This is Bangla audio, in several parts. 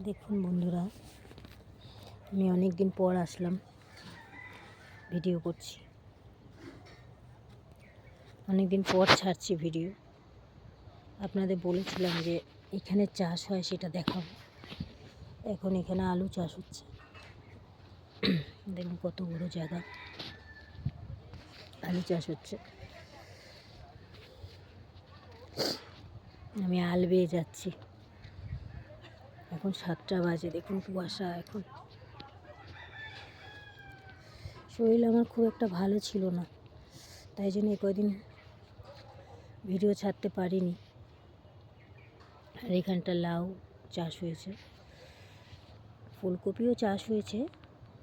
দেখুন বন্ধুরা, আমি অনেক দিন পর আসলাম, ভিডিও করছি। অনেক দিন পর ছাড়ছি ভিডিও। আপনাদের বলেছিলাম যে এখানে চাষ হয় সেটা দেখাবো। এখন এখানে আলু চাষ হচ্ছে। দেখুন কত বড় জায়গা, আলু চাষ হচ্ছে। আমি আল বেয়ে যাচ্ছি। এখন 7টা বাজে। দেখুন কুয়াশা। এখন শরীর আমার খুব একটা ভালো ছিল না, তাই জন্য কয়দিন ভিডিও ছাড়তে পারিনি। আর এখানটা লাউ চাষ হয়েছে, ফুলকপিও চাষ হয়েছে।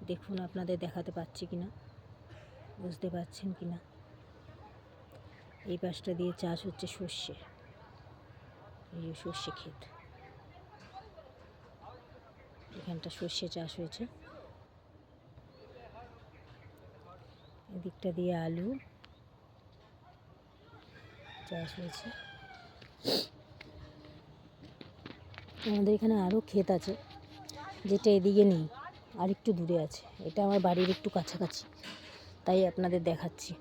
দেখুন আপনাদের দেখাতে পাচ্ছি কিনা, বুঝতে পারছেন কিনা। এই পাশটা দিয়ে চাষ হচ্ছে সর্ষে। এই যে সর্ষে ক্ষেত, এখানটা সর্ষে চাষ হয়েছে। এদিকটা দিয়ে আলু চাষ হয়েছে। আমাদের এখানে আরও ক্ষেত আছে, যেটা এদিকে নেই, আর একটু দূরে আছে। এটা আমার বাড়ির একটু কাছাকাছি, তাই আপনাদের দেখাচ্ছি।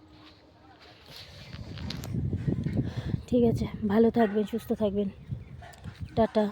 ঠিক আছে, ভালো থাকবেন, সুস্থ থাকবেন, টাটা।